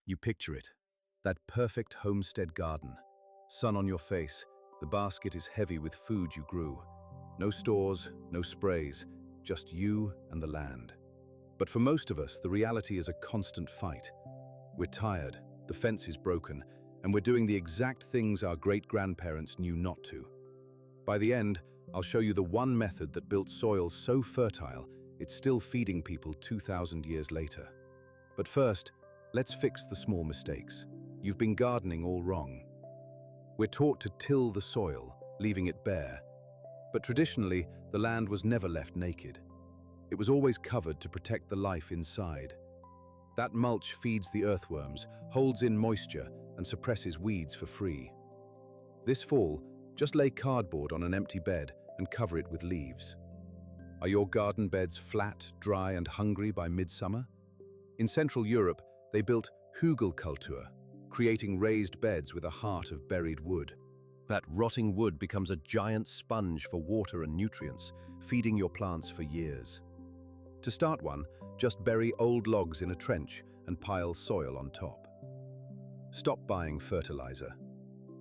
You picture it, that perfect homestead garden. Sun on your face, the basket is heavy with food you grew. No stores, no sprays, just you and the land. But for most of us, the reality is a constant fight. We're tired, the fence is broken, and we're doing the exact things our great-grandparents knew not to. By the end, I'll show you the one method that built soil so fertile, it's still feeding people 2,000 years later. But first, let's fix the small mistakes. You've been gardening all wrong. We're taught to till the soil, leaving it bare. But traditionally, the land was never left naked. It was always covered to protect the life inside. That mulch feeds the earthworms, holds in moisture, and suppresses weeds for free. This fall, just lay cardboard on an empty bed and cover it with leaves. Are your garden beds flat, dry, and hungry by midsummer? In Central Europe, they built Hügelkultur, creating raised beds with a heart of buried wood. That rotting wood becomes a giant sponge for water and nutrients, feeding your plants for years. To start one, just bury old logs in a trench and pile soil on top. Stop buying fertilizer.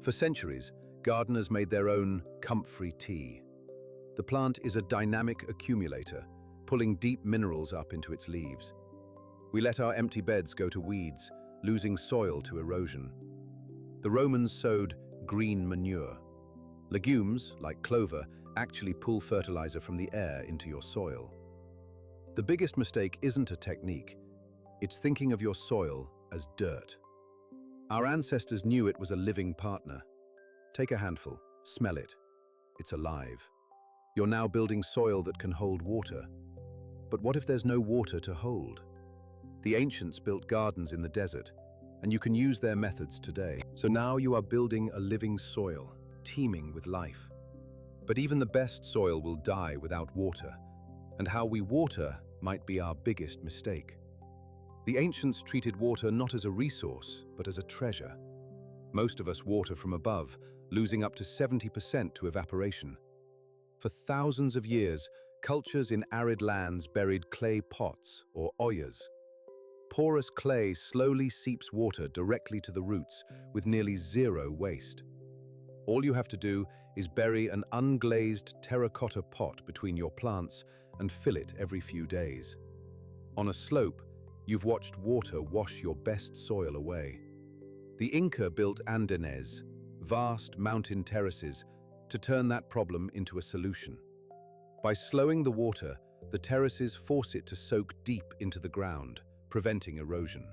For centuries, gardeners made their own comfrey tea. The plant is a dynamic accumulator, pulling deep minerals up into its leaves. We let our empty beds go to weeds, losing soil to erosion. The Romans sowed green manure. Legumes, like clover, actually pull fertilizer from the air into your soil. The biggest mistake isn't a technique, it's thinking of your soil as dirt. Our ancestors knew it was a living partner. Take a handful, smell it. It's alive. You're now building soil that can hold water. But what if there's no water to hold? The ancients built gardens in the desert, and you can use their methods today. So now you are building a living soil, teeming with life. But even the best soil will die without water, and how we water might be our biggest mistake. The ancients treated water not as a resource, but as a treasure. Most of us water from above, losing up to 70% to evaporation. For thousands of years, cultures in arid lands buried clay pots, or oyas. Porous clay slowly seeps water directly to the roots with nearly zero waste. All you have to do is bury an unglazed terracotta pot between your plants and fill it every few days. On a slope, you've watched water wash your best soil away. The Inca built andenes, vast mountain terraces, to turn that problem into a solution. By slowing the water, the terraces force it to soak deep into the ground, preventing erosion.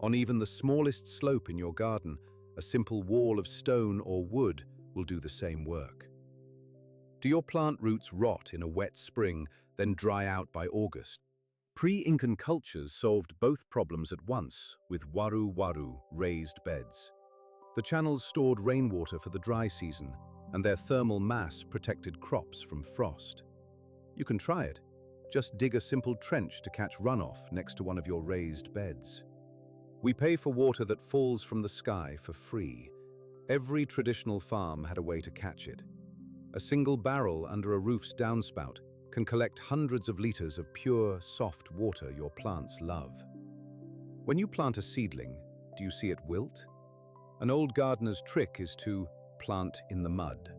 On even the smallest slope in your garden, a simple wall of stone or wood will do the same work. Do your plant roots rot in a wet spring, then dry out by August? Pre-Incan cultures solved both problems at once with waru-waru raised beds. The channels stored rainwater for the dry season, and their thermal mass protected crops from frost. You can try it. Just dig a simple trench to catch runoff next to one of your raised beds. We pay for water that falls from the sky for free. Every traditional farm had a way to catch it. A single barrel under a roof's downspout can collect hundreds of liters of pure, soft water your plants love. When you plant a seedling, do you see it wilt? An old gardener's trick is to plant in the mud.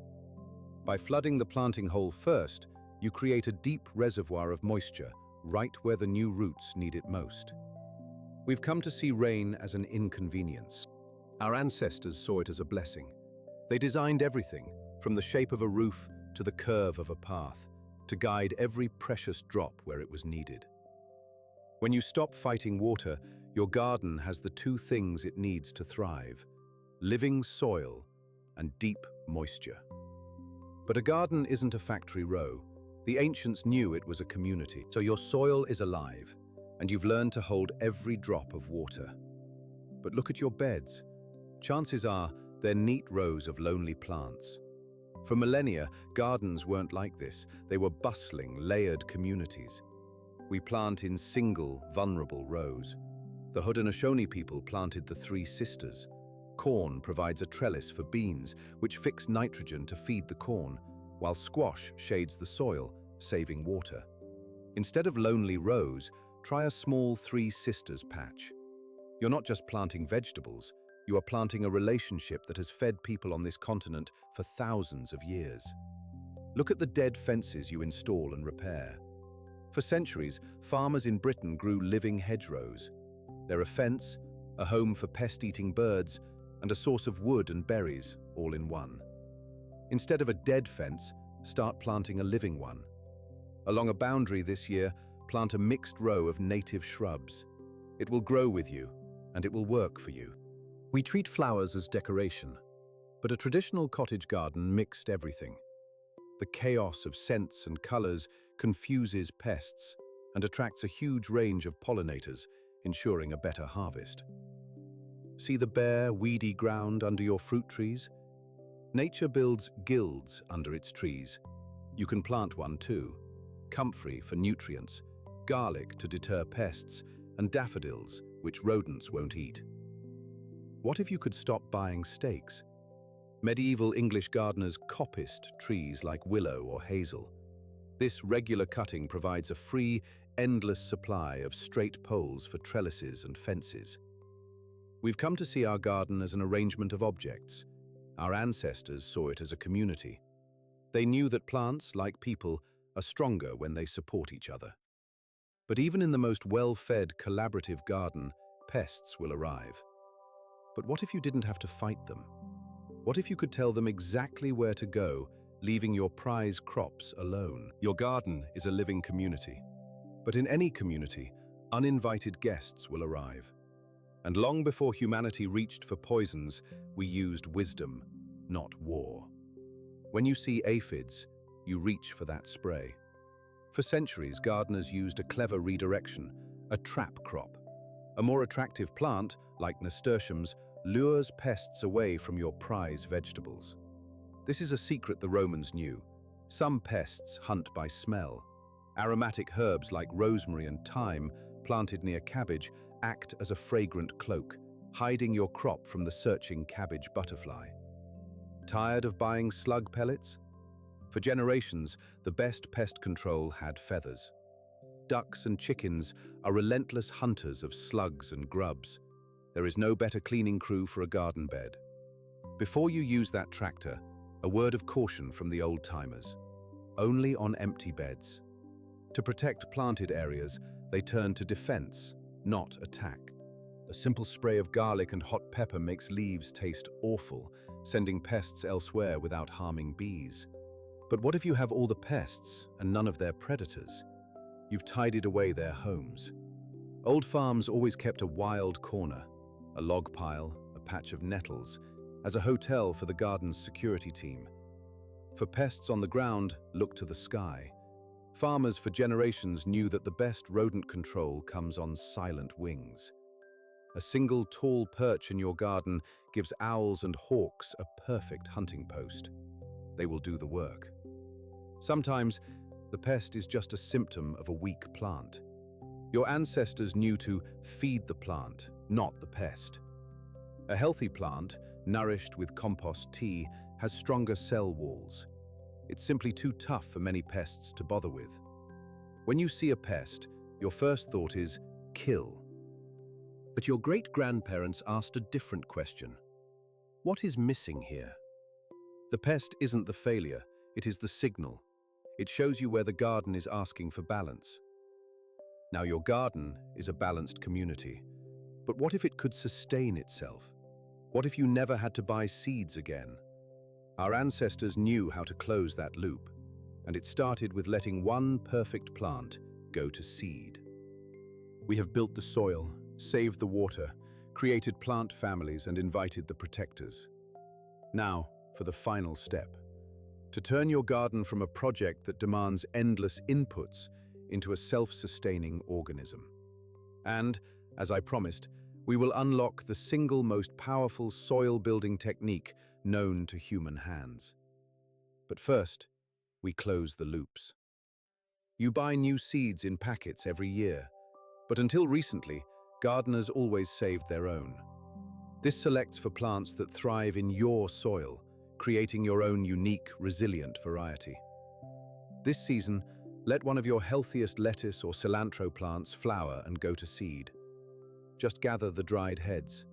By flooding the planting hole first, you create a deep reservoir of moisture right where the new roots need it most. We've come to see rain as an inconvenience. Our ancestors saw it as a blessing. They designed everything, from the shape of a roof to the curve of a path, to guide every precious drop where it was needed. When you stop fighting water, your garden has the two things it needs to thrive: living soil and deep moisture. But a garden isn't a factory row. The ancients knew it was a community. So your soil is alive, and you've learned to hold every drop of water. But look at your beds. Chances are they're neat rows of lonely plants. For millennia, gardens weren't like this. They were bustling, layered communities. We plant in single, vulnerable rows. The Haudenosaunee people planted the Three Sisters. Corn provides a trellis for beans, which fix nitrogen to feed the corn, while squash shades the soil, saving water. Instead of lonely rows, try a small Three Sisters patch. You're not just planting vegetables, you are planting a relationship that has fed people on this continent for thousands of years. Look at the dead fences you install and repair. For centuries, farmers in Britain grew living hedgerows. They're a fence, a home for pest-eating birds, and a source of wood and berries, all in one. Instead of a dead fence, start planting a living one. Along a boundary this year, plant a mixed row of native shrubs. It will grow with you, and it will work for you. We treat flowers as decoration, but a traditional cottage garden mixed everything. The chaos of scents and colors confuses pests and attracts a huge range of pollinators, ensuring a better harvest. See the bare, weedy ground under your fruit trees? Nature builds guilds under its trees. You can plant one too. Comfrey for nutrients, garlic to deter pests, and daffodils, which rodents won't eat. What if you could stop buying stakes? Medieval English gardeners coppiced trees like willow or hazel. This regular cutting provides a free, endless supply of straight poles for trellises and fences. We've come to see our garden as an arrangement of objects. Our ancestors saw it as a community. They knew that plants, like people, are stronger when they support each other. But even in the most well-fed, collaborative garden, pests will arrive. But what if you didn't have to fight them? What if you could tell them exactly where to go, leaving your prize crops alone? Your garden is a living community. But in any community, uninvited guests will arrive. And long before humanity reached for poisons, we used wisdom, not war. When you see aphids, you reach for that spray. For centuries, gardeners used a clever redirection, a trap crop. A more attractive plant, like nasturtiums, lures pests away from your prize vegetables. This is a secret the Romans knew. Some pests hunt by smell. Aromatic herbs like rosemary and thyme, planted near cabbage, act as a fragrant cloak, hiding your crop from the searching cabbage butterfly. Tired of buying slug pellets? For generations, the best pest control had feathers. Ducks and chickens are relentless hunters of slugs and grubs. There is no better cleaning crew for a garden bed. Before you use that tractor, a word of caution from the old-timers. Only on empty beds. To protect planted areas, they turn to defense, not attack. A simple spray of garlic and hot pepper makes leaves taste awful, sending pests elsewhere without harming bees. But what if you have all the pests and none of their predators? You've tidied away their homes. Old farms always kept a wild corner, a log pile, a patch of nettles, as a hotel for the garden's security team. For pests on the ground, look to the sky. Farmers for generations knew that the best rodent control comes on silent wings. A single tall perch in your garden gives owls and hawks a perfect hunting post. They will do the work. Sometimes, the pest is just a symptom of a weak plant. Your ancestors knew to feed the plant, not the pest. A healthy plant, nourished with compost tea, has stronger cell walls. It's simply too tough for many pests to bother with. When you see a pest, your first thought is, kill. But your great-grandparents asked a different question. What is missing here? The pest isn't the failure, it is the signal. It shows you where the garden is asking for balance. Now your garden is a balanced community. But what if it could sustain itself? What if you never had to buy seeds again? Our ancestors knew how to close that loop, and it started with letting one perfect plant go to seed. We have built the soil, saved the water, created plant families, and invited the protectors. Now, for the final step. To turn your garden from a project that demands endless inputs into a self-sustaining organism. And, as I promised, we will unlock the single most powerful soil-building technique known to human hands. But first, we close the loops. You buy new seeds in packets every year, but until recently, gardeners always saved their own. This selects for plants that thrive in your soil, creating your own unique, resilient variety. This season, let one of your healthiest lettuce or cilantro plants flower and go to seed. just gather the dried heads.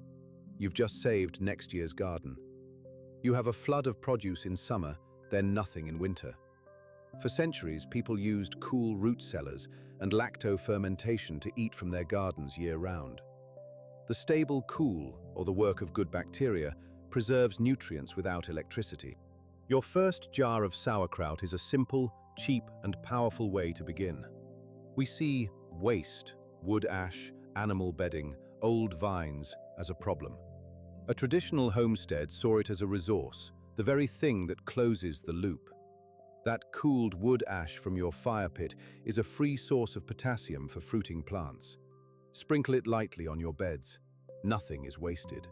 You've just saved next year's garden. You have a flood of produce in summer, then nothing in winter. For centuries, people used cool root cellars and lacto-fermentation to eat from their gardens year-round. The stable cool, or the work of good bacteria, preserves nutrients without electricity. Your first jar of sauerkraut is a simple, cheap, and powerful way to begin. We see waste, wood ash, animal bedding, old vines as a problem. A traditional homestead saw it as a resource, the very thing that closes the loop. That cooled wood ash from your fire pit is a free source of potassium for fruiting plants. Sprinkle it lightly on your beds. Nothing is wasted.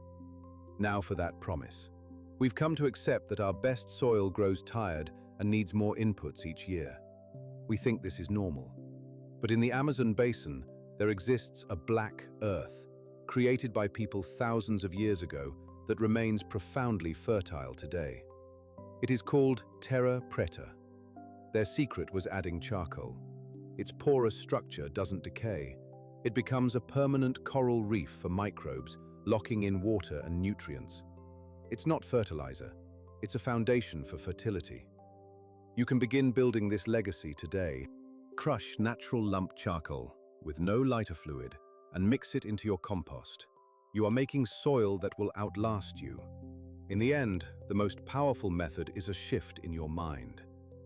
Now for that promise. We've come to accept that our best soil grows tired and needs more inputs each year. We think this is normal. But in the Amazon basin, there exists a black earth, created by people thousands of years ago, that remains profoundly fertile today. It is called terra preta. Their secret was adding charcoal. Its porous structure doesn't decay. It becomes a permanent coral reef for microbes, locking in water and nutrients. It's not fertilizer, it's a foundation for fertility. You can begin building this legacy today. Crush natural lump charcoal with no lighter fluid and mix it into your compost. You are making soil that will outlast you. In the end, the most powerful method is a shift in your mind.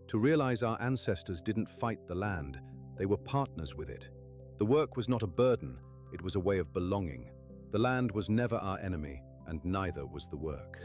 To realize our ancestors didn't fight the land, they were partners with it. The work was not a burden, it was a way of belonging. The land was never our enemy, and neither was the work.